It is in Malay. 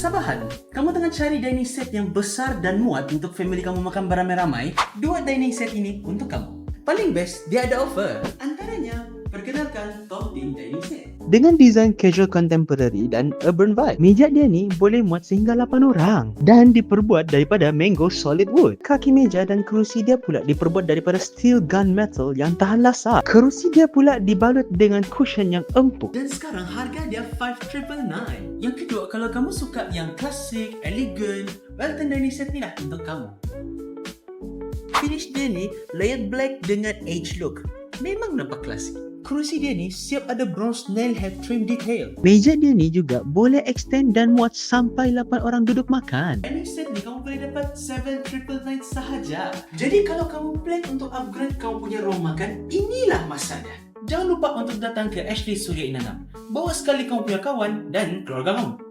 Sabahan, kamu tengah cari dining set yang besar dan muat untuk family kamu makan beramai-ramai? Dua dining set ini untuk kamu. Paling best, dia ada offer. Antaranya, perkenalkan Top 10 Dining Set. Dengan desain casual contemporary dan urban vibe, meja dia ni boleh muat sehingga 8 orang dan diperbuat daripada mango solid wood. Kaki meja dan kerusi dia pula diperbuat daripada steel gunmetal yang tahan lasap. Kerusi dia pula dibalut dengan cushion yang empuk. Dan sekarang harga dia 5,999. Yang kedua, kalau kamu suka yang klasik, elegan, Wellington Dining Set ni lah untuk kamu. Finish dia ni layered black dengan age look. Memang nampak klasik. Kerusi dia ni siap ada bronze nail head trim detail. Meja dia ni juga boleh extend dan muat sampai 8 orang duduk makan. Dining set ni kamu boleh dapat 7,999 sahaja. Jadi kalau kamu plan untuk upgrade kamu punya ruang makan, inilah masanya. Jangan lupa untuk datang ke Ashley Surya Inanam. Bawa sekali kamu punya kawan dan keluarga kamu.